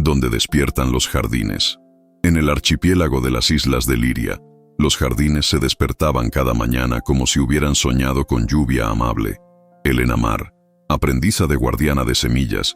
donde despiertan los jardines. En el archipiélago de las islas de Liria, los jardines se despertaban cada mañana como si hubieran soñado con lluvia amable. Elena Mar, aprendiza de guardiana de semillas,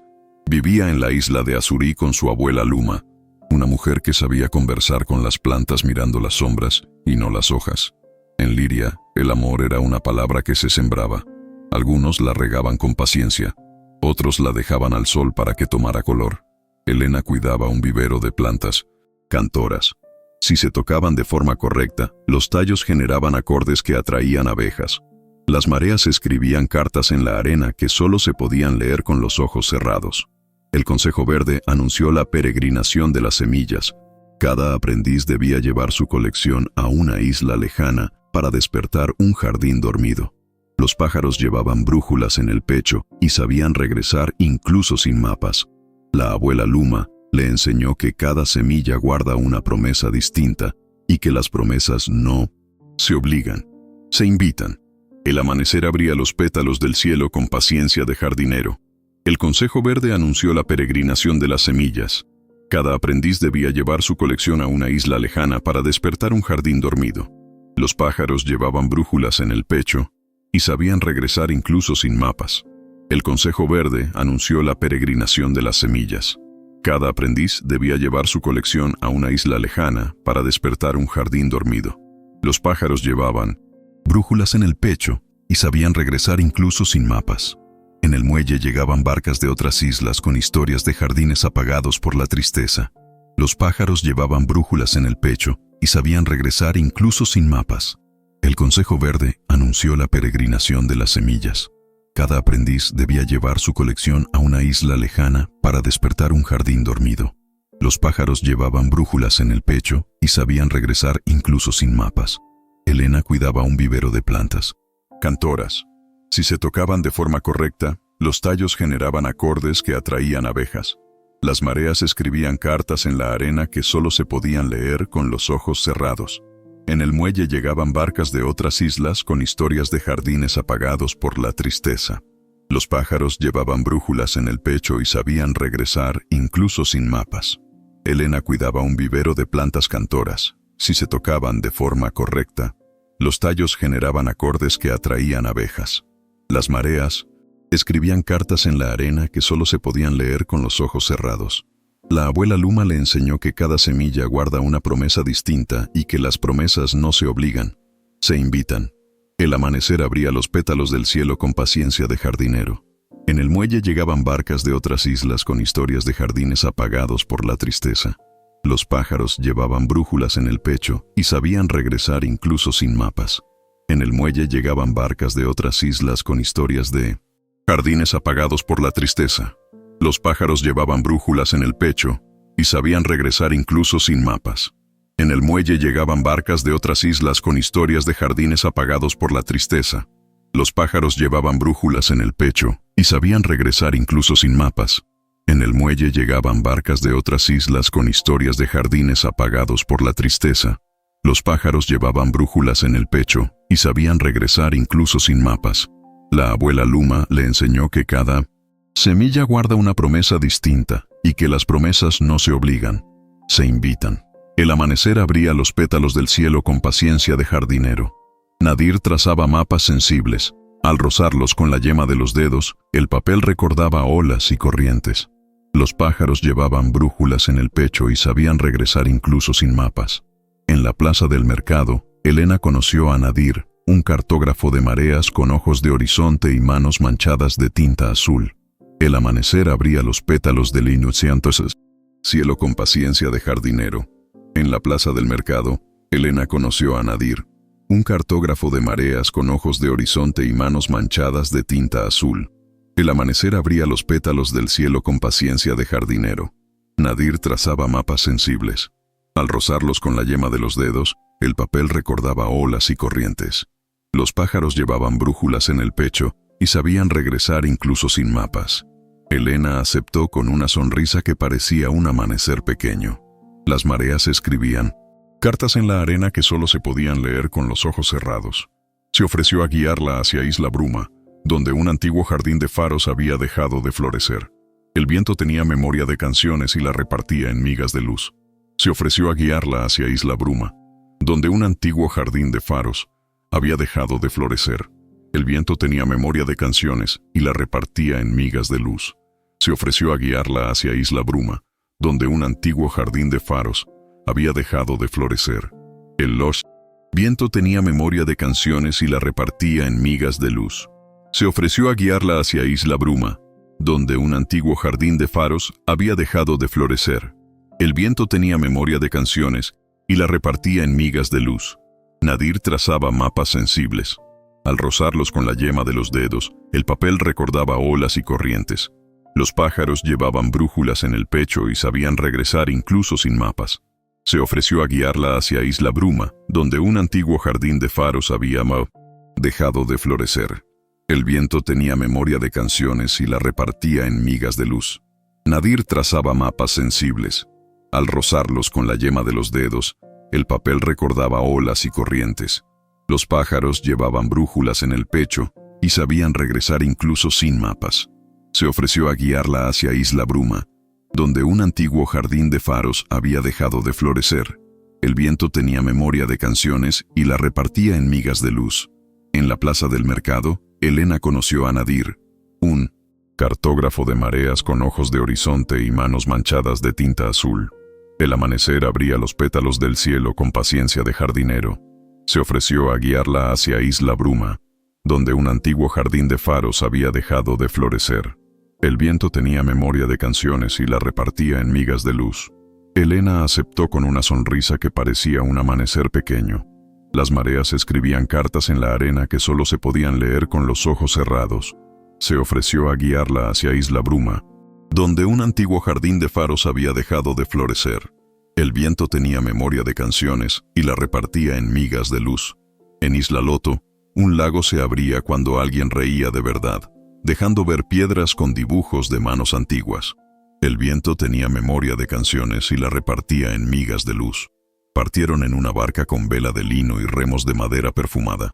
vivía en la isla de Azurí con su abuela Luma, una mujer que sabía conversar con las plantas mirando las sombras y no las hojas. En Liria, el amor era una palabra que se sembraba. Algunos la regaban con paciencia, otros la dejaban al sol para que tomara color. Elena cuidaba un vivero de plantas, cantoras. Si se tocaban de forma correcta, los tallos generaban acordes que atraían abejas. Las mareas escribían cartas en la arena que solo se podían leer con los ojos cerrados. El Consejo Verde anunció la peregrinación de las semillas. Cada aprendiz debía llevar su colección a una isla lejana para despertar un jardín dormido. Los pájaros llevaban brújulas en el pecho y sabían regresar incluso sin mapas. La abuela Luma le enseñó que cada semilla guarda una promesa distinta y que las promesas no se obligan, se invitan. El amanecer abría los pétalos del cielo con paciencia de jardinero. El Consejo Verde anunció la peregrinación de las semillas. Cada aprendiz debía llevar su colección a una isla lejana para despertar un jardín dormido. Los pájaros llevaban brújulas en el pecho y sabían regresar incluso sin mapas. El Consejo Verde anunció la peregrinación de las semillas. Cada aprendiz debía llevar su colección a una isla lejana para despertar un jardín dormido. Los pájaros llevaban brújulas en el pecho y sabían regresar incluso sin mapas. En el muelle llegaban barcas de otras islas con historias de jardines apagados por la tristeza. Los pájaros llevaban brújulas en el pecho y sabían regresar incluso sin mapas. El Consejo Verde anunció la peregrinación de las semillas. Cada aprendiz debía llevar su colección a una isla lejana para despertar un jardín dormido. Los pájaros llevaban brújulas en el pecho y sabían regresar incluso sin mapas. Elena cuidaba un vivero de plantas, cantoras. Si se tocaban de forma correcta, los tallos generaban acordes que atraían abejas. Las mareas escribían cartas en la arena que solo se podían leer con los ojos cerrados. En el muelle llegaban barcas de otras islas con historias de jardines apagados por la tristeza. Los pájaros llevaban brújulas en el pecho y sabían regresar incluso sin mapas. Elena cuidaba un vivero de plantas cantoras. Si se tocaban de forma correcta, los tallos generaban acordes que atraían abejas. Las mareas escribían cartas en la arena que solo se podían leer con los ojos cerrados. La abuela Luma le enseñó que cada semilla guarda una promesa distinta y que las promesas no se obligan, se invitan. El amanecer abría los pétalos del cielo con paciencia de jardinero. En el muelle llegaban barcas de otras islas con historias de jardines apagados por la tristeza. Los pájaros llevaban brújulas en el pecho y sabían regresar incluso sin mapas. En el muelle llegaban barcas de otras islas con historias de jardines apagados por la tristeza. Los pájaros llevaban brújulas en el pecho y sabían regresar incluso sin mapas. En el muelle llegaban barcas de otras islas con historias de jardines apagados por la tristeza. Los pájaros llevaban brújulas en el pecho y sabían regresar incluso sin mapas. En el muelle llegaban barcas de otras islas con historias de jardines apagados por la tristeza. Los pájaros llevaban brújulas en el pecho y sabían regresar incluso sin mapas. La abuela Luma le enseñó que cada semilla guarda una promesa distinta y que las promesas no se obligan, se invitan. El amanecer abría los pétalos del cielo con paciencia de jardinero. Nadir trazaba mapas sensibles. Al rozarlos con la yema de los dedos, el papel recordaba olas y corrientes. Los pájaros llevaban brújulas en el pecho y sabían regresar incluso sin mapas. En la plaza del mercado, Elena conoció a Nadir, un cartógrafo de mareas con ojos de horizonte y manos manchadas de tinta azul. El amanecer abría los pétalos del inocente cielo con paciencia de jardinero. En la plaza del mercado, Elena conoció a Nadir, un cartógrafo de mareas con ojos de horizonte y manos manchadas de tinta azul. El amanecer abría los pétalos del cielo con paciencia de jardinero. Nadir trazaba mapas sensibles. Al rozarlos con la yema de los dedos, el papel recordaba olas y corrientes. Los pájaros llevaban brújulas en el pecho y sabían regresar incluso sin mapas. Elena aceptó con una sonrisa que parecía un amanecer pequeño. Las mareas escribían cartas en la arena que solo se podían leer con los ojos cerrados. Se ofreció a guiarla hacia Isla Bruma, donde un antiguo jardín de faros había dejado de florecer. El viento tenía memoria de canciones y la repartía en migas de luz. Se ofreció a guiarla hacia Isla Bruma, donde un antiguo jardín de faros había dejado de florecer. El viento tenía memoria de canciones y la repartía en migas de luz. Se ofreció a guiarla hacia Isla Bruma, donde un antiguo jardín de faros había dejado de florecer. El viento tenía memoria de canciones y la repartía en migas de luz. Se ofreció a guiarla hacia Isla Bruma, donde un antiguo jardín de faros había dejado de florecer. El viento tenía memoria de canciones y la repartía en migas de luz. Nadir trazaba mapas sensibles. Al rozarlos con la yema de los dedos, el papel recordaba olas y corrientes. Los pájaros llevaban brújulas en el pecho y sabían regresar incluso sin mapas. Se ofreció a guiarla hacia Isla Bruma, donde un antiguo jardín de faros había dejado de florecer. El viento tenía memoria de canciones y la repartía en migas de luz. Nadir trazaba mapas sensibles. Al rozarlos con la yema de los dedos, el papel recordaba olas y corrientes. Los pájaros llevaban brújulas en el pecho y sabían regresar incluso sin mapas. Se ofreció a guiarla hacia Isla Bruma, donde un antiguo jardín de faros había dejado de florecer. El viento tenía memoria de canciones y la repartía en migas de luz. En la plaza del mercado, Elena conoció a Nadir, un cartógrafo de mareas con ojos de horizonte y manos manchadas de tinta azul. El amanecer abría los pétalos del cielo con paciencia de jardinero. Se ofreció a guiarla hacia Isla Bruma, donde un antiguo jardín de faros había dejado de florecer. El viento tenía memoria de canciones y la repartía en migas de luz. Elena aceptó con una sonrisa que parecía un amanecer pequeño. Las mareas escribían cartas en la arena que solo se podían leer con los ojos cerrados. Se ofreció a guiarla hacia Isla Bruma, donde un antiguo jardín de faros había dejado de florecer. El viento tenía memoria de canciones y la repartía en migas de luz. En Isla Loto, un lago se abría cuando alguien reía de verdad, dejando ver piedras con dibujos de manos antiguas. El viento tenía memoria de canciones y la repartía en migas de luz. Partieron en una barca con vela de lino y remos de madera perfumada.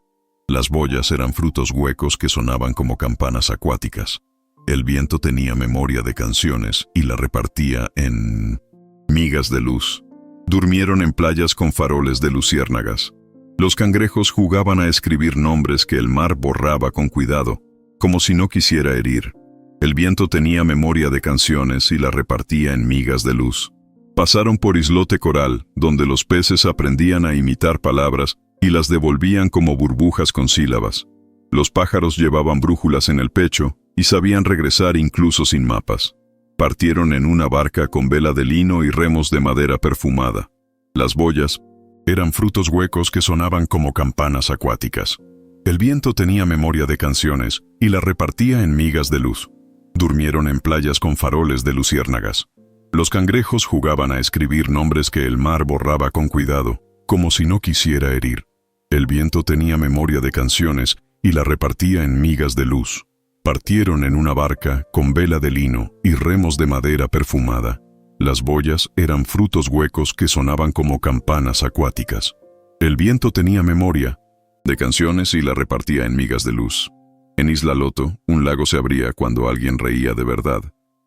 Las boyas eran frutos huecos que sonaban como campanas acuáticas. El viento tenía memoria de canciones y la repartía en migas de luz. Durmieron en playas con faroles de luciérnagas. Los cangrejos jugaban a escribir nombres que el mar borraba con cuidado, como si no quisiera herir. El viento tenía memoria de canciones y la repartía en migas de luz. Pasaron por Islote Coral, donde los peces aprendían a imitar palabras y las devolvían como burbujas con sílabas. Los pájaros llevaban brújulas en el pecho y sabían regresar incluso sin mapas. Partieron en una barca con vela de lino y remos de madera perfumada. Las boyas eran frutos huecos que sonaban como campanas acuáticas. El viento tenía memoria de canciones y la repartía en migas de luz. Durmieron en playas con faroles de luciérnagas. Los cangrejos jugaban a escribir nombres que el mar borraba con cuidado, como si no quisiera herir. El viento tenía memoria de canciones y la repartía en migas de luz. Partieron en una barca con vela de lino y remos de madera perfumada. Las boyas eran frutos huecos que sonaban como campanas acuáticas. El viento tenía memoria de canciones y la repartía en migas de luz. En Isla Loto, un lago se abría cuando alguien reía de verdad,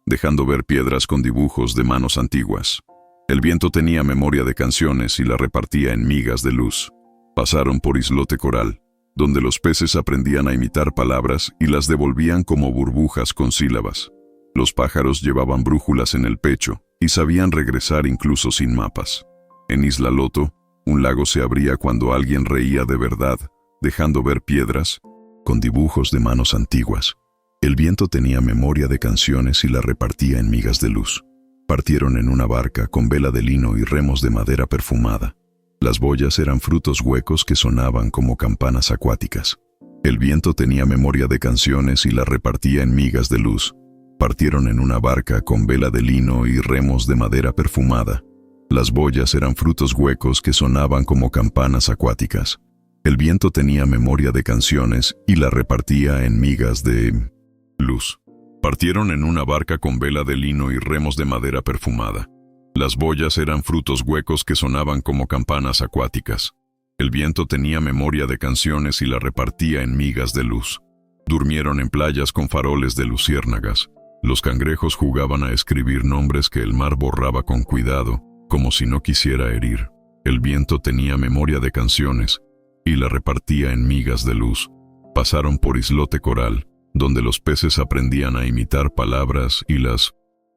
dejando ver piedras con dibujos de manos antiguas. El viento tenía memoria de canciones y la repartía en migas de luz. Pasaron por Islote Coral, donde los peces aprendían a imitar palabras y las devolvían como burbujas con sílabas. Los pájaros llevaban brújulas en el pecho y sabían regresar incluso sin mapas. En Isla Loto, un lago se abría cuando alguien reía de verdad, dejando ver piedras con dibujos de manos antiguas. El viento tenía memoria de canciones y la repartía en migas de luz. Partieron en una barca con vela de lino y remos de madera perfumada. Las boyas eran frutos huecos que sonaban como campanas acuáticas. El viento tenía memoria de canciones y la repartía en migas de luz. Partieron en una barca con vela de lino y remos de madera perfumada. Las boyas eran frutos huecos que sonaban como campanas acuáticas. El viento tenía memoria de canciones y la repartía en migas de luz. Partieron en una barca con vela de lino y remos de madera perfumada. Las boyas eran frutos huecos que sonaban como campanas acuáticas. El viento tenía memoria de canciones y la repartía en migas de luz. Durmieron en playas con faroles de luciérnagas. Los cangrejos jugaban a escribir nombres que el mar borraba con cuidado, como si no quisiera herir. El viento tenía memoria de canciones y la repartía en migas de luz. Pasaron por Islote Coral, donde los peces aprendían a imitar palabras y las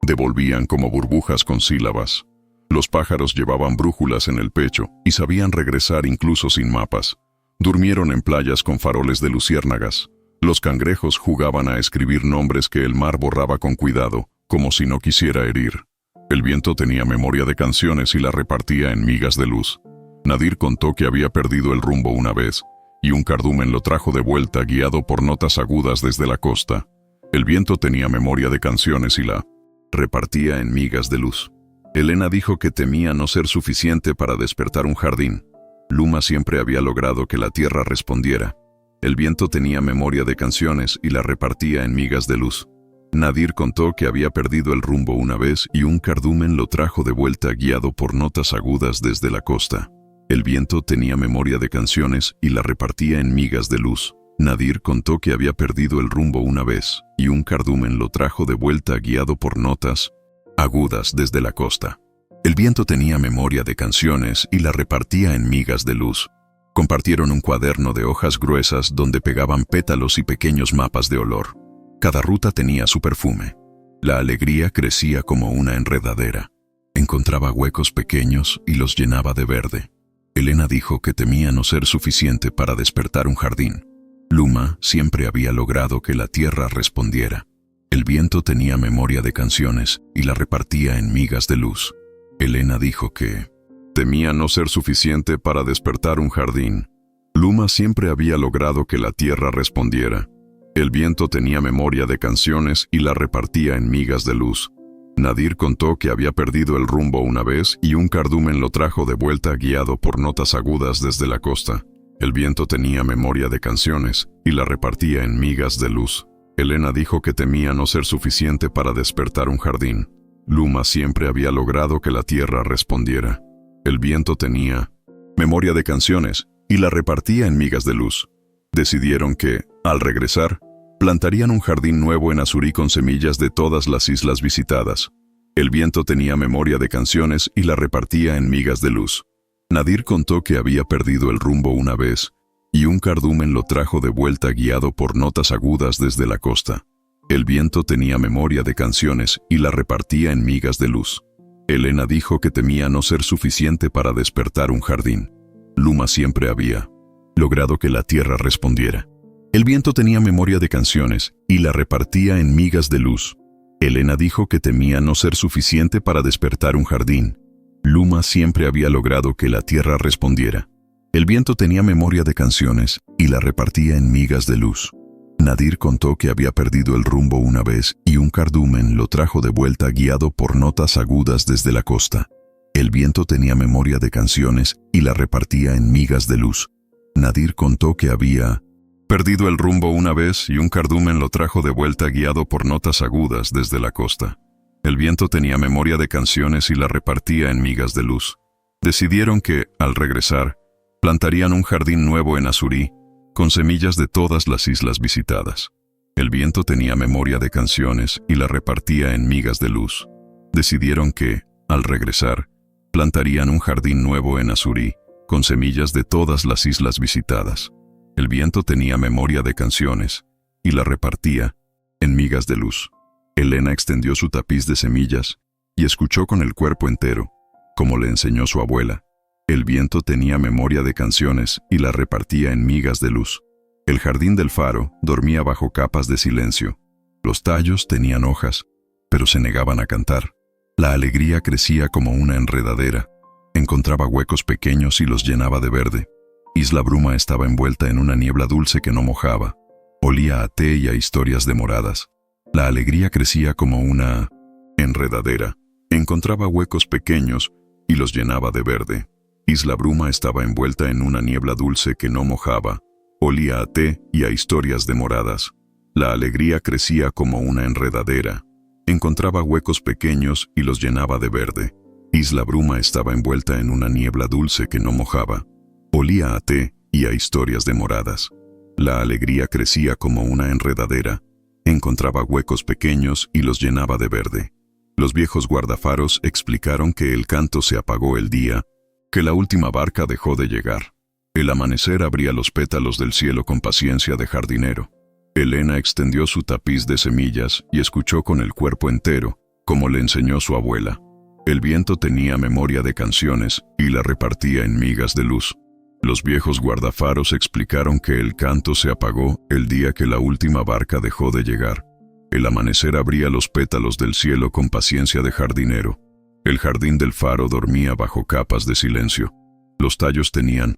devolvían como burbujas con sílabas. Los pájaros llevaban brújulas en el pecho y sabían regresar incluso sin mapas. Durmieron en playas con faroles de luciérnagas. Los cangrejos jugaban a escribir nombres que el mar borraba con cuidado, como si no quisiera herir. El viento tenía memoria de canciones y la repartía en migas de luz. Nadir contó que había perdido el rumbo una vez, y un cardumen lo trajo de vuelta guiado por notas agudas desde la costa. El viento tenía memoria de canciones y la repartía en migas de luz. Elena dijo que temía no ser suficiente para despertar un jardín. Luma siempre había logrado que la tierra respondiera. El viento tenía memoria de canciones y la repartía en migas de luz. Nadir contó que había perdido el rumbo una vez y un cardumen lo trajo de vuelta guiado por notas agudas desde la costa. El viento tenía memoria de canciones y la repartía en migas de luz. Nadir contó que había perdido el rumbo una vez y un cardumen lo trajo de vuelta guiado por notas agudas desde la costa. El viento tenía memoria de canciones y la repartía en migas de luz. Compartieron un cuaderno de hojas gruesas donde pegaban pétalos y pequeños mapas de olor. Cada ruta tenía su perfume. La alegría crecía como una enredadera. Encontraba huecos pequeños y los llenaba de verde. Elena dijo que temía no ser suficiente para despertar un jardín. Luma siempre había logrado que la tierra respondiera. El viento tenía memoria de canciones y la repartía en migas de luz. Elena dijo que temía no ser suficiente para despertar un jardín. Luma siempre había logrado que la tierra respondiera. El viento tenía memoria de canciones y la repartía en migas de luz. Nadir contó que había perdido el rumbo una vez y un cardumen lo trajo de vuelta guiado por notas agudas desde la costa. El viento tenía memoria de canciones y la repartía en migas de luz. Elena dijo que temía no ser suficiente para despertar un jardín. Luma siempre había logrado que la tierra respondiera. El viento tenía memoria de canciones y la repartía en migas de luz. Decidieron que, al regresar, plantarían un jardín nuevo en Azurí con semillas de todas las islas visitadas. El viento tenía memoria de canciones y la repartía en migas de luz. Nadir contó que había perdido el rumbo una vez y un cardumen lo trajo de vuelta guiado por notas agudas desde la costa. El viento tenía memoria de canciones y la repartía en migas de luz. Elena dijo que temía no ser suficiente para despertar un jardín. Luma siempre había logrado que la tierra respondiera. El viento tenía memoria de canciones y la repartía en migas de luz. Elena dijo que temía no ser suficiente para despertar un jardín. Luma siempre había logrado que la tierra respondiera. El viento tenía memoria de canciones y la repartía en migas de luz. Nadir contó que había perdido el rumbo una vez y un cardumen lo trajo de vuelta guiado por notas agudas desde la costa. El viento tenía memoria de canciones y la repartía en migas de luz. Nadir contó que había perdido el rumbo una vez y un cardumen lo trajo de vuelta guiado por notas agudas desde la costa. El viento tenía memoria de canciones y la repartía en migas de luz. Decidieron que, al regresar, plantarían un jardín nuevo en Azurí, con semillas de todas las islas visitadas. El viento tenía memoria de canciones y la repartía en migas de luz. Decidieron que, al regresar, plantarían un jardín nuevo en Azurí, con semillas de todas las islas visitadas. El viento tenía memoria de canciones y la repartía en migas de luz. Elena extendió su tapiz de semillas y escuchó con el cuerpo entero, como le enseñó su abuela. El viento tenía memoria de canciones y la repartía en migas de luz. El jardín del faro dormía bajo capas de silencio. Los tallos tenían hojas, pero se negaban a cantar. La alegría crecía como una enredadera. Encontraba huecos pequeños y los llenaba de verde. Isla Bruma estaba envuelta en una niebla dulce que no mojaba. Olía a té y a historias demoradas. La alegría crecía como una enredadera. Encontraba huecos pequeños y los llenaba de verde. Isla Bruma estaba envuelta en una niebla dulce que no mojaba. Olía a té y a historias demoradas. La alegría crecía como una enredadera. Encontraba huecos pequeños y los llenaba de verde. Isla Bruma estaba envuelta en una niebla dulce que no mojaba. Olía a té y a historias demoradas. La alegría crecía como una enredadera. Encontraba huecos pequeños y los llenaba de verde. Los viejos guardafaros explicaron que el canto se apagó el día que la última barca dejó de llegar. El amanecer abría los pétalos del cielo con paciencia de jardinero. Elena extendió su tapiz de semillas y escuchó con el cuerpo entero, como le enseñó su abuela. El viento tenía memoria de canciones y la repartía en migas de luz. Los viejos guardafaros explicaron que el canto se apagó el día que la última barca dejó de llegar. El amanecer abría los pétalos del cielo con paciencia de jardinero. El jardín del faro dormía bajo capas de silencio. Los tallos tenían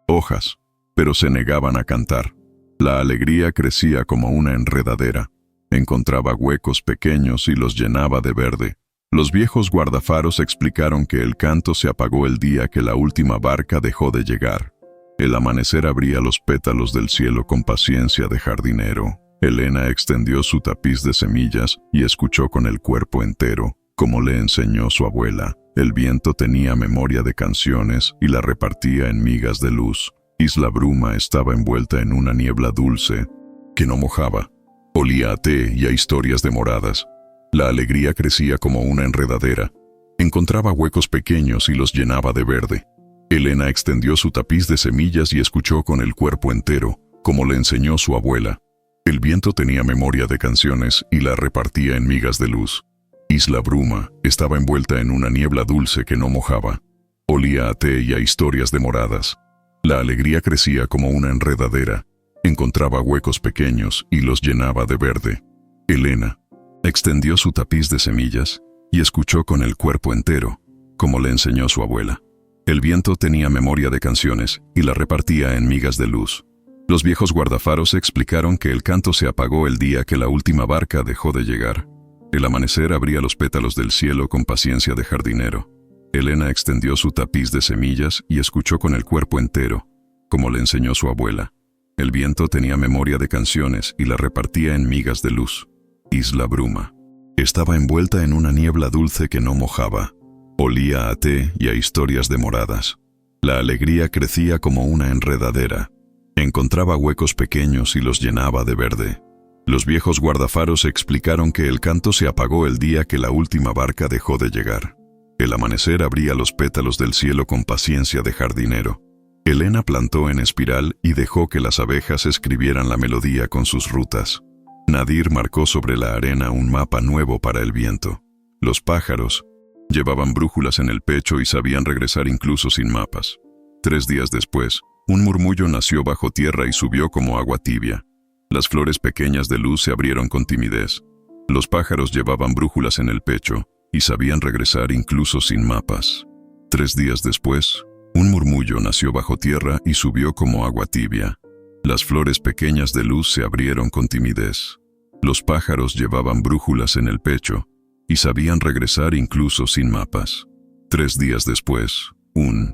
hojas, pero se negaban a cantar. La alegría crecía como una enredadera. Encontraba huecos pequeños y los llenaba de verde. Los viejos guardafaros explicaron que el canto se apagó el día que la última barca dejó de llegar. El amanecer abría los pétalos del cielo con paciencia de jardinero. Elena extendió su tapiz de semillas y escuchó con el cuerpo entero, como le enseñó su abuela. El viento tenía memoria de canciones y la repartía en migas de luz. Isla Bruma estaba envuelta en una niebla dulce que no mojaba. Olía a té y a historias demoradas. La alegría crecía como una enredadera. Encontraba huecos pequeños y los llenaba de verde. Elena extendió su tapiz de semillas y escuchó con el cuerpo entero, como le enseñó su abuela. El viento tenía memoria de canciones y la repartía en migas de luz. Isla Bruma estaba envuelta en una niebla dulce que no mojaba. Olía a té y a historias demoradas. La alegría crecía como una enredadera. Encontraba huecos pequeños y los llenaba de verde. Elena extendió su tapiz de semillas y escuchó con el cuerpo entero, como le enseñó su abuela. El viento tenía memoria de canciones y la repartía en migas de luz. Los viejos guardafaros explicaron que el canto se apagó el día que la última barca dejó de llegar. El amanecer abría los pétalos del cielo con paciencia de jardinero. Elena extendió su tapiz de semillas y escuchó con el cuerpo entero, como le enseñó su abuela. El viento tenía memoria de canciones y la repartía en migas de luz. Isla Bruma estaba envuelta en una niebla dulce que no mojaba. Olía a té y a historias demoradas. La alegría crecía como una enredadera. Encontraba huecos pequeños y los llenaba de verde. Los viejos guardafaros explicaron que el canto se apagó el día que la última barca dejó de llegar. El amanecer abría los pétalos del cielo con paciencia de jardinero. Elena plantó en espiral y dejó que las abejas escribieran la melodía con sus rutas. Nadir marcó sobre la arena un mapa nuevo para el viento. Los pájaros llevaban brújulas en el pecho y sabían regresar incluso sin mapas. 3 días después, un murmullo nació bajo tierra y subió como agua tibia. Las flores pequeñas de luz se abrieron con timidez. Los pájaros llevaban brújulas en el pecho y sabían regresar incluso sin mapas. 3 días después, un murmullo nació bajo tierra y subió como agua tibia. Las flores pequeñas de luz se abrieron con timidez. Los pájaros llevaban brújulas en el pecho y sabían regresar incluso sin mapas. 3 días después, un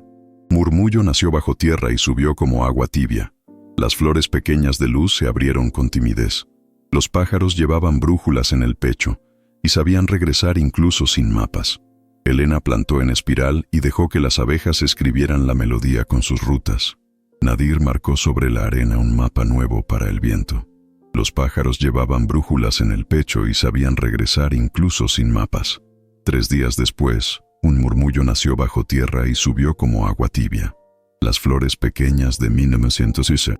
murmullo nació bajo tierra y subió como agua tibia. Las flores pequeñas de luz se abrieron con timidez. Los pájaros llevaban brújulas en el pecho y sabían regresar incluso sin mapas. Elena plantó en espiral y dejó que las abejas escribieran la melodía con sus rutas. Nadir marcó sobre la arena un mapa nuevo para el viento. Los pájaros llevaban brújulas en el pecho y sabían regresar incluso sin mapas. 3 días después, un murmullo nació bajo tierra y subió como agua tibia. Las flores pequeñas de 1906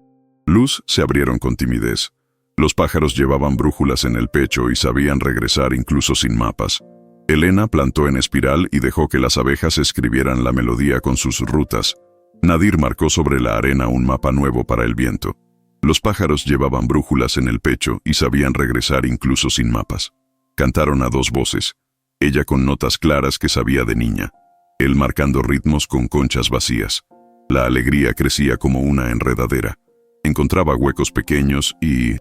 luz se abrieron con timidez. Los pájaros llevaban brújulas en el pecho y sabían regresar incluso sin mapas. Elena plantó en espiral y dejó que las abejas escribieran la melodía con sus rutas. Nadir marcó sobre la arena un mapa nuevo para el viento. Los pájaros llevaban brújulas en el pecho y sabían regresar incluso sin mapas. Cantaron a 2 voces, ella con notas claras que sabía de niña, él marcando ritmos con conchas vacías. La alegría crecía como una enredadera. Encontraba huecos pequeños y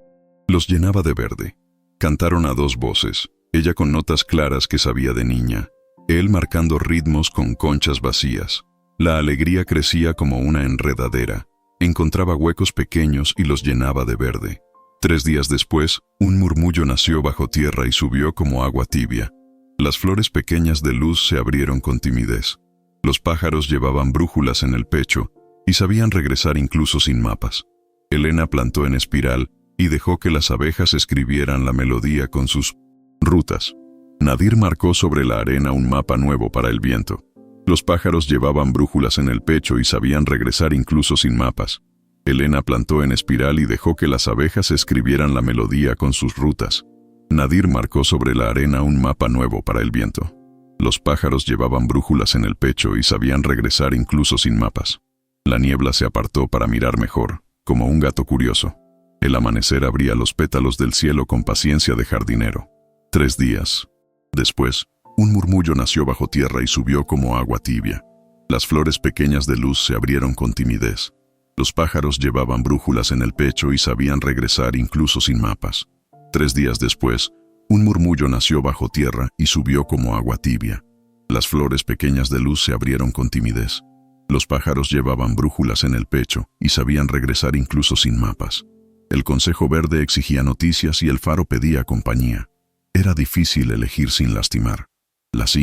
los llenaba de verde. Cantaron a 2 voces, ella con notas claras que sabía de niña, él marcando ritmos con conchas vacías. La alegría crecía como una enredadera. Encontraba huecos pequeños y los llenaba de verde. 3 días después, un murmullo nació bajo tierra y subió como agua tibia. Las flores pequeñas de luz se abrieron con timidez. Los pájaros llevaban brújulas en el pecho y sabían regresar incluso sin mapas. Elena plantó en espiral y dejó que las abejas escribieran la melodía con sus rutas. Nadir marcó sobre la arena un mapa nuevo para el viento. Los pájaros llevaban brújulas en el pecho y sabían regresar incluso sin mapas. Elena plantó en espiral y dejó que las abejas escribieran la melodía con sus rutas. Nadir marcó sobre la arena un mapa nuevo para el viento. Los pájaros llevaban brújulas en el pecho y sabían regresar incluso sin mapas. La niebla se apartó para mirar mejor, como un gato curioso. El amanecer abría los pétalos del cielo con paciencia de jardinero. 3 días después, un murmullo nació bajo tierra y subió como agua tibia. Las flores pequeñas de luz se abrieron con timidez. Los pájaros llevaban brújulas en el pecho y sabían regresar incluso sin mapas. 3 días después, un murmullo nació bajo tierra y subió como agua tibia. Las flores pequeñas de luz se abrieron con timidez. Los pájaros llevaban brújulas en el pecho y sabían regresar incluso sin mapas. El Consejo Verde exigía noticias y el Faro pedía compañía. Era difícil elegir sin lastimar. Las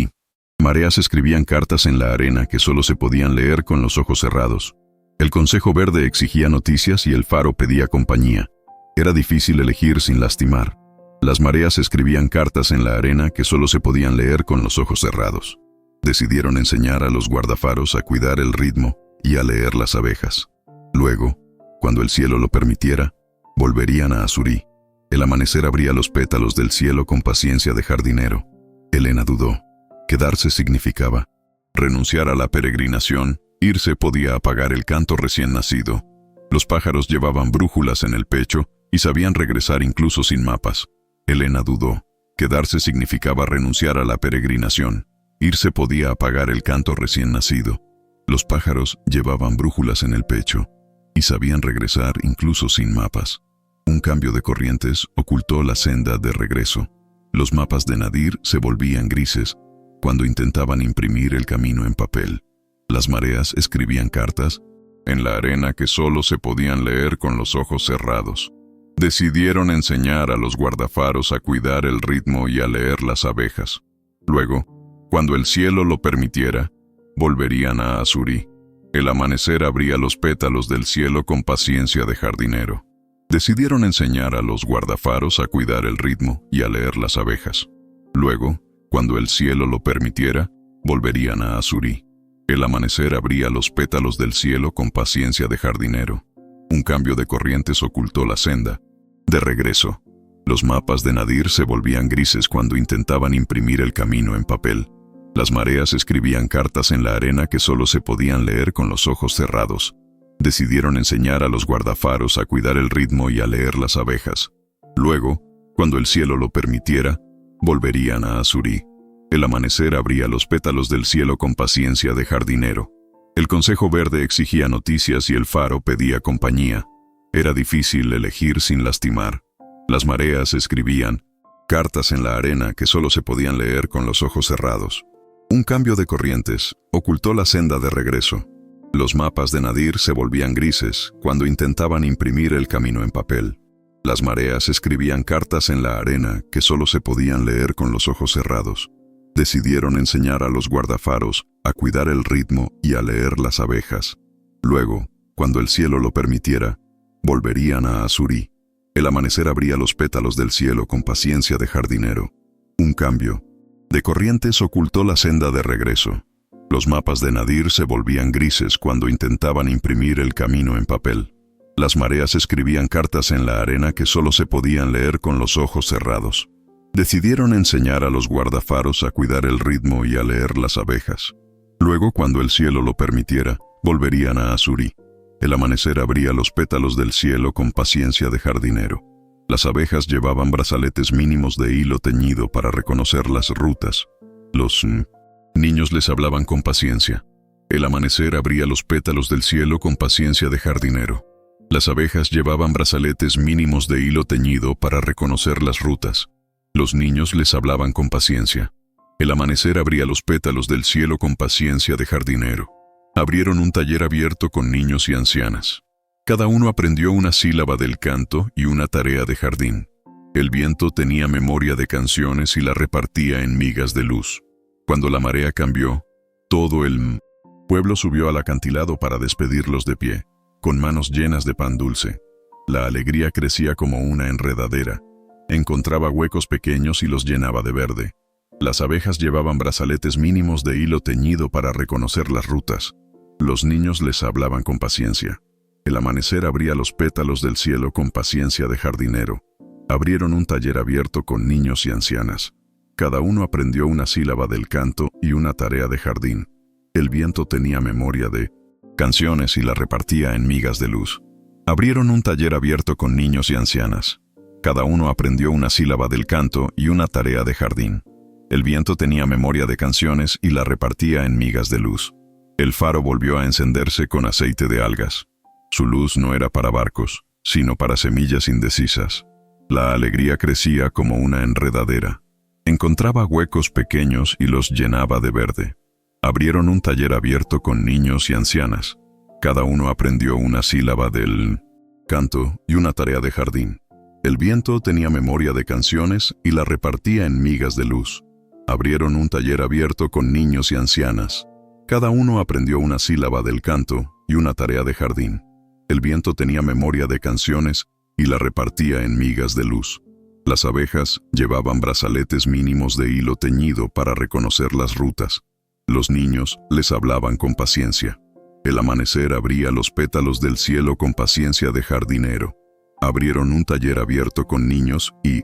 mareas escribían cartas en la arena que solo se podían leer con los ojos cerrados. El Consejo Verde exigía noticias y el Faro pedía compañía. Era difícil elegir sin lastimar. Las mareas escribían cartas en la arena que solo se podían leer con los ojos cerrados. Decidieron enseñar a los guardafaros a cuidar el ritmo y a leer las abejas. Luego, cuando el cielo lo permitiera, volverían a Azurí. El amanecer abría los pétalos del cielo con paciencia de jardinero. Elena dudó. Quedarse significaba renunciar a la peregrinación. Irse podía apagar el canto recién nacido. Los pájaros llevaban brújulas en el pecho y sabían regresar incluso sin mapas. Elena dudó. Quedarse significaba renunciar a la peregrinación. Irse podía apagar el canto recién nacido. Los pájaros llevaban brújulas en el pecho y sabían regresar incluso sin mapas. Un cambio de corrientes ocultó la senda de regreso. Los mapas de Nadir se volvían grises cuando intentaban imprimir el camino en papel. Las mareas escribían cartas en la arena que solo se podían leer con los ojos cerrados. Decidieron enseñar a los guardafaros a cuidar el ritmo y a leer las abejas. Luego, cuando el cielo lo permitiera, volverían a Azurí. El amanecer abría los pétalos del cielo con paciencia de jardinero. Decidieron enseñar a los guardafaros a cuidar el ritmo y a leer las abejas. Luego, cuando el cielo lo permitiera, volverían a Azurí. El amanecer abría los pétalos del cielo con paciencia de jardinero. Un cambio de corrientes ocultó la senda. De regreso, los mapas de Nadir se volvían grises cuando intentaban imprimir el camino en papel. Las mareas escribían cartas en la arena que solo se podían leer con los ojos cerrados. Decidieron enseñar a los guardafaros a cuidar el ritmo y a leer las abejas. Luego, cuando el cielo lo permitiera, volverían a Azurí. El amanecer abría los pétalos del cielo con paciencia de jardinero. El Consejo Verde exigía noticias y el Faro pedía compañía. Era difícil elegir sin lastimar. Las mareas escribían cartas en la arena que solo se podían leer con los ojos cerrados. Un cambio de corrientes ocultó la senda de regreso. Los mapas de Nadir se volvían grises cuando intentaban imprimir el camino en papel. Las mareas escribían cartas en la arena que solo se podían leer con los ojos cerrados. Decidieron enseñar a los guardafaros a cuidar el ritmo y a leer las abejas. Luego, cuando el cielo lo permitiera, volverían a Azurí. El amanecer abría los pétalos del cielo con paciencia de jardinero. Un cambio de corrientes ocultó la senda de regreso. Los mapas de Nadir se volvían grises cuando intentaban imprimir el camino en papel. Las mareas escribían cartas en la arena que solo se podían leer con los ojos cerrados. Decidieron enseñar a los guardafaros a cuidar el ritmo y a leer las abejas. Luego, cuando el cielo lo permitiera, volverían a Azurí. El amanecer abría los pétalos del cielo con paciencia de jardinero. Las abejas llevaban brazaletes mínimos de hilo teñido para reconocer las rutas. Los niños les hablaban con paciencia. El amanecer abría los pétalos del cielo con paciencia de jardinero. Las abejas llevaban brazaletes mínimos de hilo teñido para reconocer las rutas. Los niños les hablaban con paciencia. El amanecer abría los pétalos del cielo con paciencia de jardinero. Abrieron un taller abierto con niños y ancianas. Cada uno aprendió una sílaba del canto y una tarea de jardín. El viento tenía memoria de canciones y la repartía en migas de luz. Cuando la marea cambió, todo el pueblo subió al acantilado para despedirlos de pie, con manos llenas de pan dulce. La alegría crecía como una enredadera. Encontraba huecos pequeños y los llenaba de verde. Las abejas llevaban brazaletes mínimos de hilo teñido para reconocer las rutas. Los niños les hablaban con paciencia. El amanecer abría los pétalos del cielo con paciencia de jardinero. Abrieron un taller abierto con niños y ancianas. Cada uno aprendió una sílaba del canto y una tarea de jardín. El viento tenía memoria de canciones y la repartía en migas de luz. Abrieron un taller abierto con niños y ancianas. Cada uno aprendió una sílaba del canto y una tarea de jardín. El viento tenía memoria de canciones y la repartía en migas de luz. El faro volvió a encenderse con aceite de algas. Su luz no era para barcos, sino para semillas indecisas. La alegría crecía como una enredadera. Encontraba huecos pequeños y los llenaba de verde. Abrieron un taller abierto con niños y ancianas. Cada uno aprendió una sílaba del canto y una tarea de jardín. El viento tenía memoria de canciones y la repartía en migas de luz. Abrieron un taller abierto con niños y ancianas. Cada uno aprendió una sílaba del canto y una tarea de jardín. El viento tenía memoria de canciones y la repartía en migas de luz. Las abejas llevaban brazaletes mínimos de hilo teñido para reconocer las rutas. Los niños les hablaban con paciencia. El amanecer abría los pétalos del cielo con paciencia de jardinero. Abrieron un taller abierto con niños y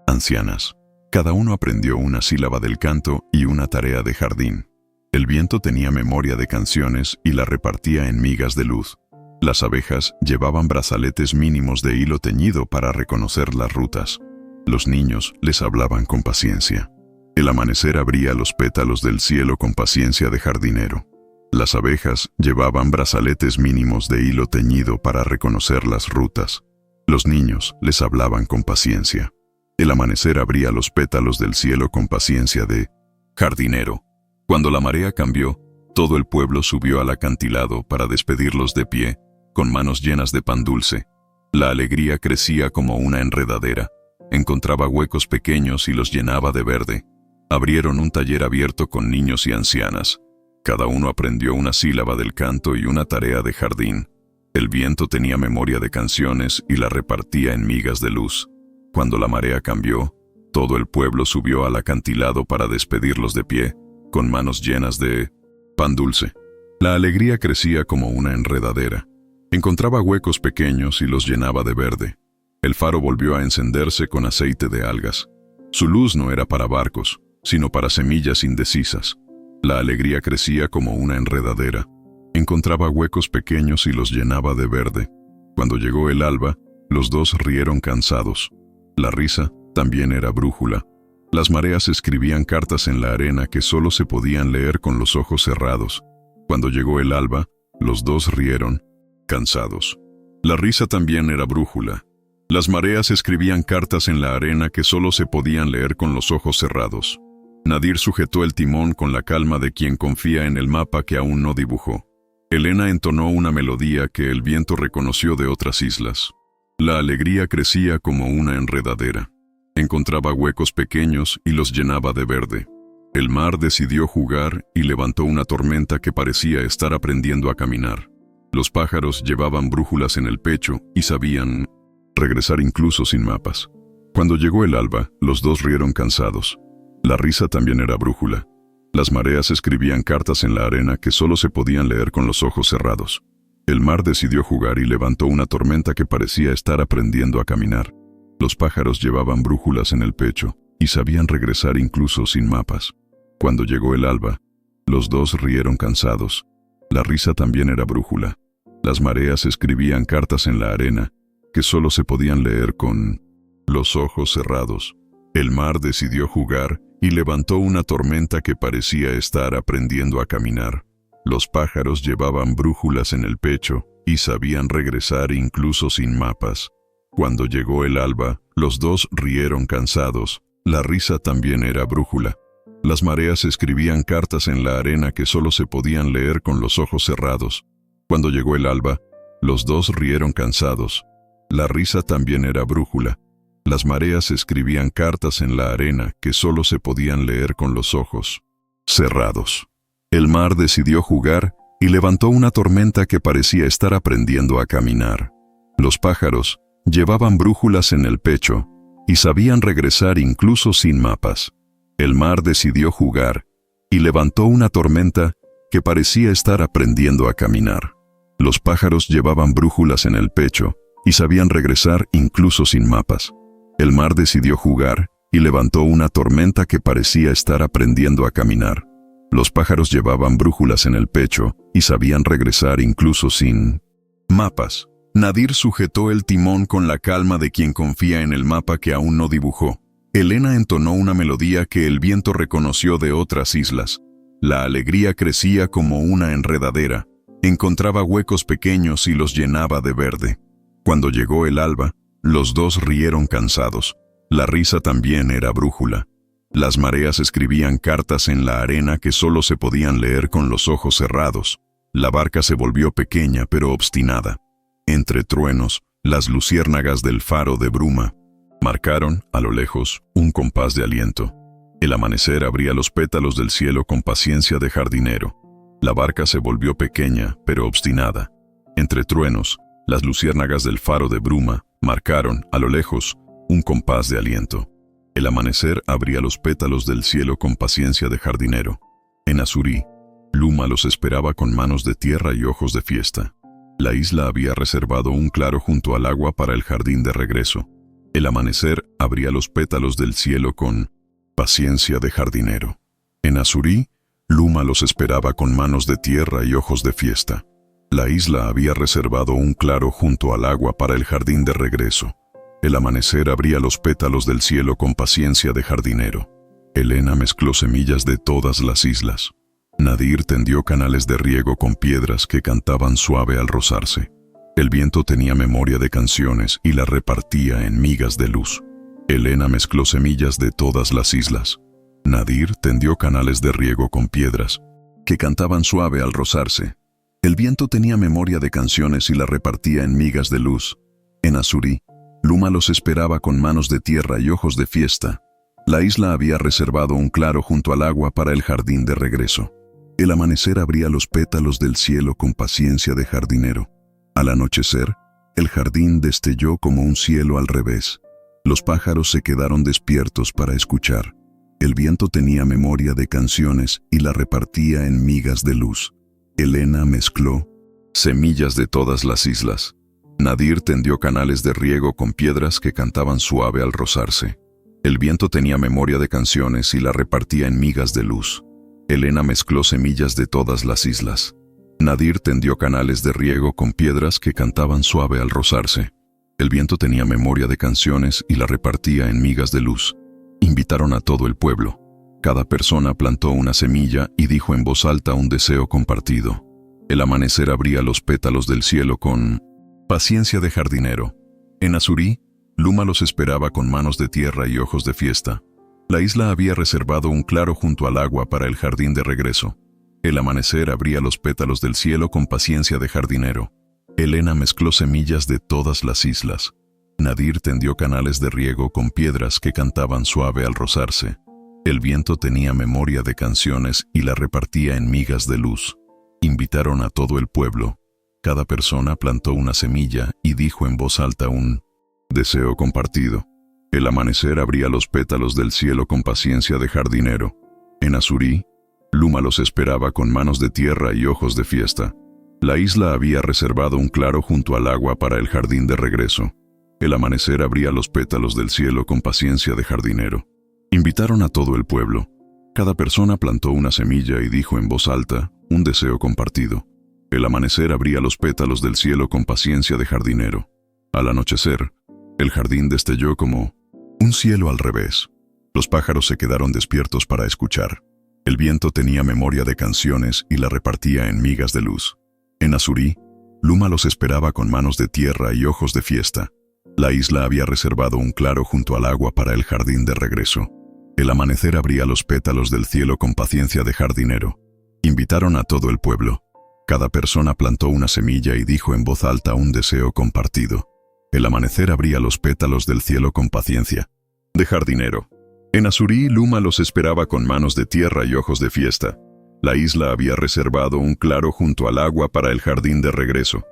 ancianas. Cada uno aprendió una sílaba del canto y una tarea de jardín. El viento tenía memoria de canciones y la repartía en migas de luz. Las abejas llevaban brazaletes mínimos de hilo teñido para reconocer las rutas. Los niños les hablaban con paciencia. El amanecer abría los pétalos del cielo con paciencia de jardinero. Las abejas llevaban brazaletes mínimos de hilo teñido para reconocer las rutas. Los niños les hablaban con paciencia. El amanecer abría los pétalos del cielo con paciencia de jardinero. Cuando la marea cambió, todo el pueblo subió al acantilado para despedirlos de pie, con manos llenas de pan dulce. La alegría crecía como una enredadera. Encontraba huecos pequeños y los llenaba de verde. Abrieron un taller abierto con niños y ancianas. Cada uno aprendió una sílaba del canto y una tarea de jardín. El viento tenía memoria de canciones y la repartía en migas de luz. Cuando la marea cambió, todo el pueblo subió al acantilado para despedirlos de pie, con manos llenas de pan dulce. La alegría crecía como una enredadera. Encontraba huecos pequeños y los llenaba de verde. El faro volvió a encenderse con aceite de algas. Su luz no era para barcos, sino para semillas indecisas. La alegría crecía como una enredadera. Encontraba huecos pequeños y los llenaba de verde. Cuando llegó el alba, los dos rieron cansados. La risa también era brújula. Las mareas escribían cartas en la arena que solo se podían leer con los ojos cerrados. Cuando llegó el alba, los dos rieron, cansados. La risa también era brújula. Las mareas escribían cartas en la arena que solo se podían leer con los ojos cerrados. Nadir sujetó el timón con la calma de quien confía en el mapa que aún no dibujó. Elena entonó una melodía que el viento reconoció de otras islas. La alegría crecía como una enredadera. Encontraba huecos pequeños y los llenaba de verde. El mar decidió jugar y levantó una tormenta que parecía estar aprendiendo a caminar. Los pájaros llevaban brújulas en el pecho y sabían regresar incluso sin mapas. Cuando llegó el alba, los dos rieron cansados. La risa también era brújula. Las mareas escribían cartas en la arena que solo se podían leer con los ojos cerrados. El mar decidió jugar y levantó una tormenta que parecía estar aprendiendo a caminar. Los pájaros llevaban brújulas en el pecho y sabían regresar incluso sin mapas. Cuando llegó el alba, los dos rieron cansados. La risa también era brújula. Las mareas escribían cartas en la arena que solo se podían leer con los ojos cerrados. El mar decidió jugar y levantó una tormenta que parecía estar aprendiendo a caminar. Los pájaros llevaban brújulas en el pecho y sabían regresar incluso sin mapas. Cuando llegó el alba, los dos rieron cansados. La risa también era brújula. Las mareas escribían cartas en la arena que solo se podían leer con los ojos cerrados. Cuando llegó el alba, los dos rieron cansados. La risa también era brújula. Las mareas escribían cartas en la arena que solo se podían leer con los ojos cerrados. El mar decidió jugar y levantó una tormenta que parecía estar aprendiendo a caminar. Los pájaros Llevaban brújulas en el pecho y sabían regresar incluso sin mapas. El mar decidió jugar y levantó una tormenta que parecía estar aprendiendo a caminar. Los pájaros llevaban brújulas en el pecho y sabían regresar incluso sin mapas. El mar decidió jugar y levantó una tormenta que parecía estar aprendiendo a caminar. Los pájaros llevaban brújulas en el pecho y sabían regresar incluso sin mapas. Nadir sujetó el timón con la calma de quien confía en el mapa que aún no dibujó. Elena entonó una melodía que el viento reconoció de otras islas. La alegría crecía como una enredadera. Encontraba huecos pequeños y los llenaba de verde. Cuando llegó el alba, los dos rieron cansados. La risa también era brújula. Las mareas escribían cartas en la arena que solo se podían leer con los ojos cerrados. La barca se volvió pequeña pero obstinada. Entre truenos, las luciérnagas del faro de bruma marcaron, a lo lejos, un compás de aliento. El amanecer abría los pétalos del cielo con paciencia de jardinero. La barca se volvió pequeña pero obstinada. Entre truenos, las luciérnagas del faro de bruma marcaron, a lo lejos, un compás de aliento. El amanecer abría los pétalos del cielo con paciencia de jardinero. En Azurí, Luma los esperaba con manos de tierra y ojos de fiesta. La isla había reservado un claro junto al agua para el jardín de regreso. El amanecer abría los pétalos del cielo con paciencia de jardinero. En Azurí, Luma los esperaba con manos de tierra y ojos de fiesta. La isla había reservado un claro junto al agua para el jardín de regreso. El amanecer abría los pétalos del cielo con paciencia de jardinero. Elena mezcló semillas de todas las islas. Nadir tendió canales de riego con piedras que cantaban suave al rozarse. El viento tenía memoria de canciones y la repartía en migas de luz. Elena mezcló semillas de todas las islas. Nadir tendió canales de riego con piedras que cantaban suave al rozarse. El viento tenía memoria de canciones y la repartía en migas de luz. En Azurí, Luma los esperaba con manos de tierra y ojos de fiesta. La isla había reservado un claro junto al agua para el jardín de regreso. El amanecer abría los pétalos del cielo con paciencia de jardinero. Al anochecer, el jardín destelló como un cielo al revés. Los pájaros se quedaron despiertos para escuchar. El viento tenía memoria de canciones y la repartía en migas de luz. Elena mezcló semillas de todas las islas. Nadir tendió canales de riego con piedras que cantaban suave al rozarse. El viento tenía memoria de canciones y la repartía en migas de luz. Elena mezcló semillas de todas las islas. Nadir tendió canales de riego con piedras que cantaban suave al rozarse. El viento tenía memoria de canciones y la repartía en migas de luz. Invitaron a todo el pueblo. Cada persona plantó una semilla y dijo en voz alta un deseo compartido. El amanecer abría los pétalos del cielo con paciencia de jardinero. En Azurí, Luma los esperaba con manos de tierra y ojos de fiesta. La isla había reservado un claro junto al agua para el jardín de regreso. El amanecer abría los pétalos del cielo con paciencia de jardinero. Elena mezcló semillas de todas las islas. Nadir tendió canales de riego con piedras que cantaban suave al rozarse. El viento tenía memoria de canciones y la repartía en migas de luz. Invitaron a todo el pueblo. Cada persona plantó una semilla y dijo en voz alta un deseo compartido. El amanecer abría los pétalos del cielo con paciencia de jardinero. En Azurí, Luma los esperaba con manos de tierra y ojos de fiesta. La isla había reservado un claro junto al agua para el jardín de regreso. El amanecer abría los pétalos del cielo con paciencia de jardinero. Invitaron a todo el pueblo. Cada persona plantó una semilla y dijo en voz alta un deseo compartido. El amanecer abría los pétalos del cielo con paciencia de jardinero. Al anochecer, el jardín destelló como un cielo al revés. Los pájaros se quedaron despiertos para escuchar. El viento tenía memoria de canciones y la repartía en migas de luz. En Azurí, Luma los esperaba con manos de tierra y ojos de fiesta. La isla había reservado un claro junto al agua para el jardín de regreso. El amanecer abría los pétalos del cielo con paciencia de jardinero. Invitaron a todo el pueblo. Cada persona plantó una semilla y dijo en voz alta un deseo compartido. El amanecer abría los pétalos del cielo con paciencia de jardinero. En Azurí, Luma los esperaba con manos de tierra y ojos de fiesta. La isla había reservado un claro junto al agua para el jardín de regreso.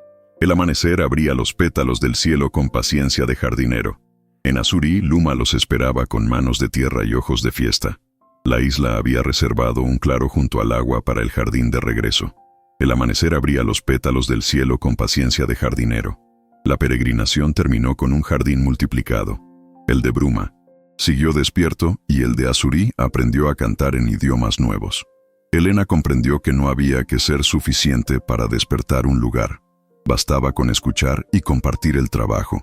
El amanecer abría los pétalos del cielo con paciencia de jardinero. En Azurí, Luma los esperaba con manos de tierra y ojos de fiesta. La isla había reservado un claro junto al agua para el jardín de regreso. El amanecer abría los pétalos del cielo con paciencia de jardinero. La peregrinación terminó con un jardín multiplicado. El de Bruma siguió despierto y el de Azurí aprendió a cantar en idiomas nuevos. Elena comprendió que no había que ser suficiente para despertar un lugar. Bastaba con escuchar y compartir el trabajo.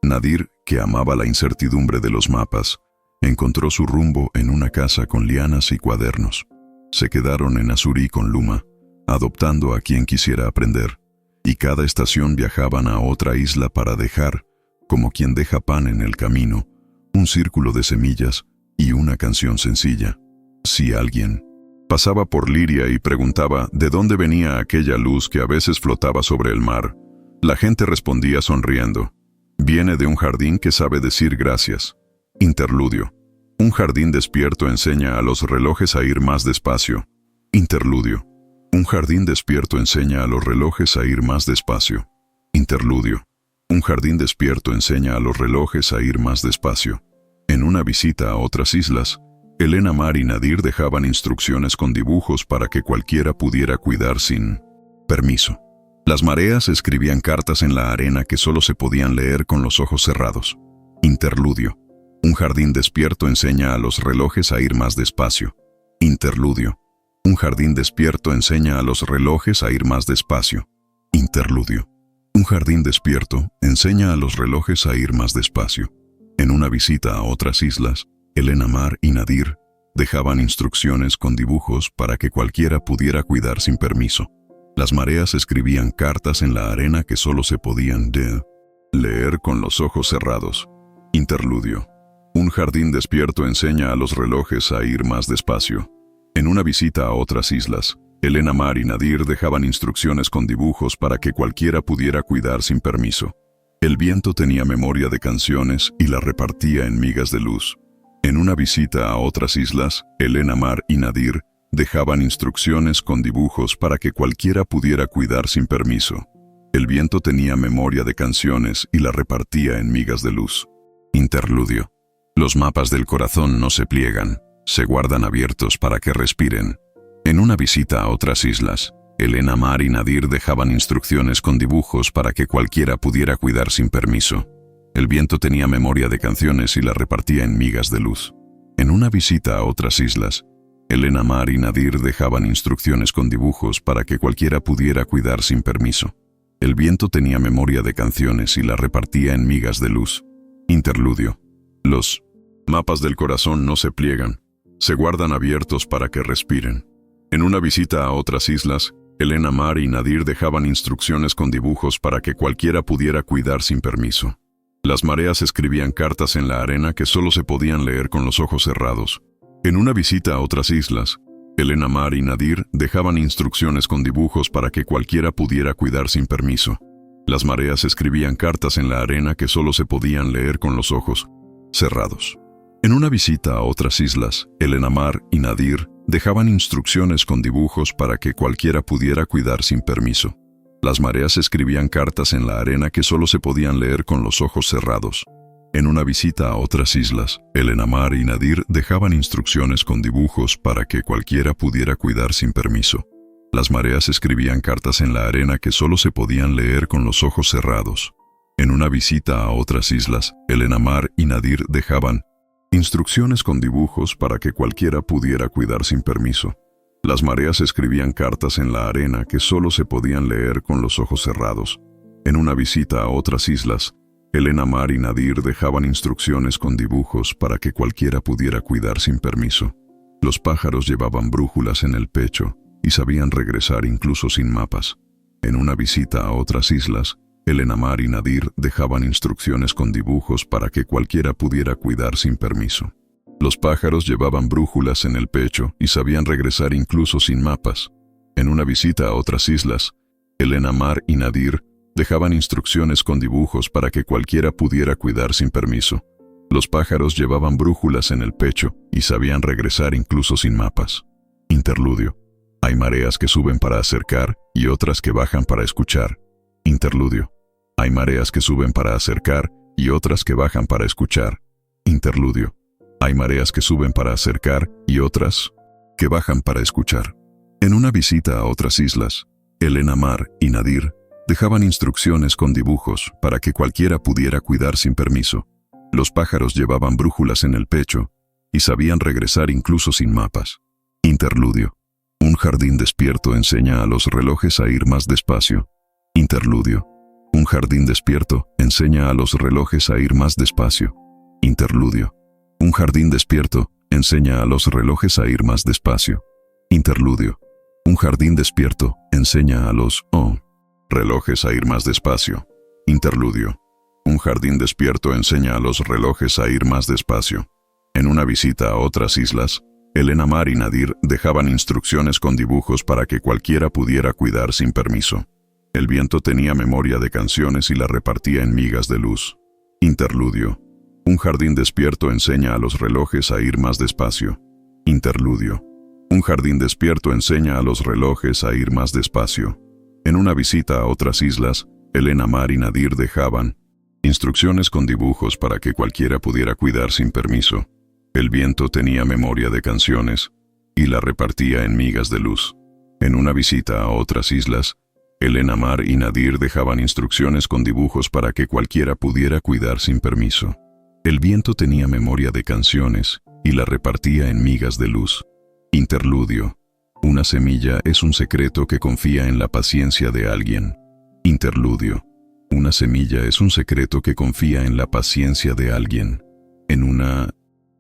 Nadir, que amaba la incertidumbre de los mapas, encontró su rumbo en una casa con lianas y cuadernos. Se quedaron en Azurí con Luma, adoptando a quien quisiera aprender, y cada estación viajaban a otra isla para dejar, como quien deja pan en el camino, un círculo de semillas y una canción sencilla. Si alguien pasaba por Liria y preguntaba de dónde venía aquella luz que a veces flotaba sobre el mar, la gente respondía sonriendo: viene de un jardín que sabe decir gracias. Interludio. Un jardín despierto enseña a los relojes a ir más despacio. Interludio. Un jardín despierto enseña a los relojes a ir más despacio. Interludio. Un jardín despierto enseña a los relojes a ir más despacio. En una visita a otras islas, Elena Mar y Nadir dejaban instrucciones con dibujos para que cualquiera pudiera cuidar sin permiso. Las mareas escribían cartas en la arena que solo se podían leer con los ojos cerrados. Interludio. Un jardín despierto enseña a los relojes a ir más despacio. Interludio. Un jardín despierto enseña a los relojes a ir más despacio. Interludio. Un jardín despierto enseña a los relojes a ir más despacio. En una visita a otras islas, Elena Mar y Nadir dejaban instrucciones con dibujos para que cualquiera pudiera cuidar sin permiso. Las mareas escribían cartas en la arena que solo se podían leer con los ojos cerrados. Interludio. Un jardín despierto enseña a los relojes a ir más despacio. En una visita a otras islas, Elena Mar y Nadir dejaban instrucciones con dibujos para que cualquiera pudiera cuidar sin permiso. El viento tenía memoria de canciones y la repartía en migas de luz. En una visita a otras islas, Elena Mar y Nadir dejaban instrucciones con dibujos para que cualquiera pudiera cuidar sin permiso. El viento tenía memoria de canciones y la repartía en migas de luz. Interludio. Los mapas del corazón no se pliegan, se guardan abiertos para que respiren. En una visita a otras islas, Elena Mar y Nadir dejaban instrucciones con dibujos para que cualquiera pudiera cuidar sin permiso. El viento tenía memoria de canciones y la repartía en migas de luz. En una visita a otras islas, Elena Mar y Nadir dejaban instrucciones con dibujos para que cualquiera pudiera cuidar sin permiso. El viento tenía memoria de canciones y la repartía en migas de luz. Interludio. Los mapas del corazón no se pliegan, se guardan abiertos para que respiren. En una visita a otras islas, Elena Mar y Nadir dejaban instrucciones con dibujos para que cualquiera pudiera cuidar sin permiso. Las mareas escribían cartas en la arena que solo se podían leer con los ojos cerrados. En una visita a otras islas, Elena Mar y Nadir dejaban instrucciones con dibujos para que cualquiera pudiera cuidar sin permiso. Las mareas escribían cartas en la arena que solo se podían leer con los ojos cerrados. En una visita a otras islas, Elena Mar y Nadir dejaban instrucciones con dibujos para que cualquiera pudiera cuidar sin permiso. Las mareas escribían cartas en la arena que solo se podían leer con los ojos cerrados. En una visita a otras islas, Elena Mar y Nadir dejaban instrucciones con dibujos para que cualquiera pudiera cuidar sin permiso. Las mareas escribían cartas en la arena que solo se podían leer con los ojos cerrados. En una visita a otras islas, Elena Mar y Nadir dejaban instrucciones con dibujos para que cualquiera pudiera cuidar sin permiso. Las mareas escribían cartas en la arena que solo se podían leer con los ojos cerrados. En una visita a otras islas, Elena Mar y Nadir dejaban instrucciones con dibujos para que cualquiera pudiera cuidar sin permiso. Los pájaros llevaban brújulas en el pecho y sabían regresar incluso sin mapas. En una visita a otras islas, Elena Mar y Nadir dejaban instrucciones con dibujos para que cualquiera pudiera cuidar sin permiso. Los pájaros llevaban brújulas en el pecho y sabían regresar incluso sin mapas. En una visita a otras islas, Elena Mar y Nadir dejaban instrucciones con dibujos para que cualquiera pudiera cuidar sin permiso. Los pájaros llevaban brújulas en el pecho y sabían regresar incluso sin mapas. Interludio. Hay mareas que suben para acercar y otras que bajan para escuchar. Interludio. Hay mareas que suben para acercar y otras que bajan para escuchar. Interludio. Hay mareas que suben para acercar y otras que bajan para escuchar. En una visita a otras islas, Elena Mar y Nadir dejaban instrucciones con dibujos para que cualquiera pudiera cuidar sin permiso. Los pájaros llevaban brújulas en el pecho y sabían regresar incluso sin mapas. Interludio. Un jardín despierto enseña a los relojes a ir más despacio. Interludio. Un jardín despierto enseña a los relojes a ir más despacio. Interludio. Un jardín despierto enseña a los relojes a ir más despacio. Interludio. Un jardín despierto enseña a los relojes a ir más despacio. Interludio. Un jardín despierto enseña a los relojes a ir más despacio. En una visita a otras islas, Elena Mar y Nadir dejaban instrucciones con dibujos para que cualquiera pudiera cuidar sin permiso. El viento tenía memoria de canciones y la repartía en migas de luz. Interludio. Un jardín despierto enseña a los relojes a ir más despacio. Interludio. Un jardín despierto enseña a los relojes a ir más despacio. En una visita a otras islas, Elena Mar y Nadir dejaban instrucciones con dibujos para que cualquiera pudiera cuidar sin permiso. El viento tenía memoria de canciones y la repartía en migas de luz. En una visita a otras islas, Elena Mar y Nadir dejaban instrucciones con dibujos para que cualquiera pudiera cuidar sin permiso. El viento tenía memoria de canciones y la repartía en migas de luz. Interludio. Una semilla es un secreto que confía en la paciencia de alguien. Interludio. Una semilla es un secreto que confía en la paciencia de alguien. En una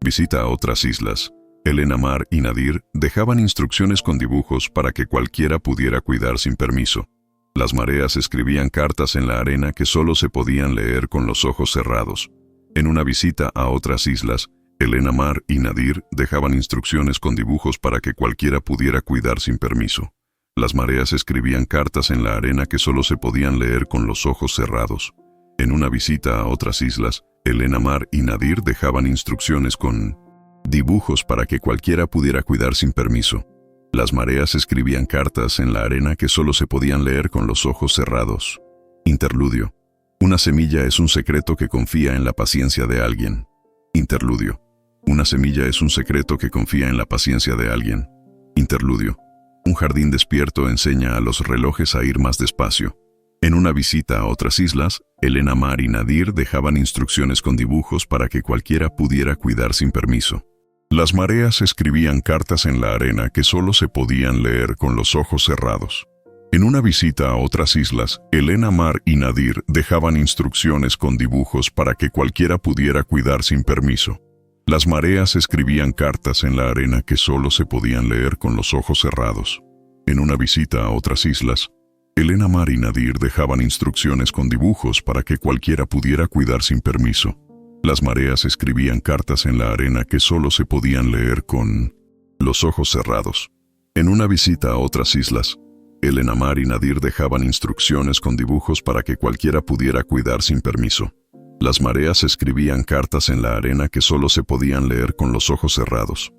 visita a otras islas, Elena Mar y Nadir dejaban instrucciones con dibujos para que cualquiera pudiera cuidar sin permiso. Las mareas escribían cartas en la arena que solo se podían leer con los ojos cerrados. En una visita a otras islas, Elena Mar y Nadir dejaban instrucciones con dibujos para que cualquiera pudiera cuidar sin permiso. Las mareas escribían cartas en la arena que solo se podían leer con los ojos cerrados. En una visita a otras islas, Elena Mar y Nadir dejaban instrucciones con dibujos para que cualquiera pudiera cuidar sin permiso. Las mareas escribían cartas en la arena que solo se podían leer con los ojos cerrados. Interludio. Una semilla es un secreto que confía en la paciencia de alguien. Interludio. Una semilla es un secreto que confía en la paciencia de alguien. Interludio. Un jardín despierto enseña a los relojes a ir más despacio. En una visita a otras islas, Elena Mar y Nadir dejaban instrucciones con dibujos para que cualquiera pudiera cuidar sin permiso. Las mareas escribían cartas en la arena que solo se podían leer con los ojos cerrados. En una visita a otras islas, Elena Mar y Nadir dejaban instrucciones con dibujos para que cualquiera pudiera cuidar sin permiso. Las mareas escribían cartas en la arena que solo se podían leer con los ojos cerrados. En una visita a otras islas, Elena Mar y Nadir dejaban instrucciones con dibujos para que cualquiera pudiera cuidar sin permiso. Las mareas escribían cartas en la arena que solo se podían leer con los ojos cerrados. En una visita a otras islas, Elena Mar y Nadir dejaban instrucciones con dibujos para que cualquiera pudiera cuidar sin permiso. Las mareas escribían cartas en la arena que solo se podían leer con los ojos cerrados.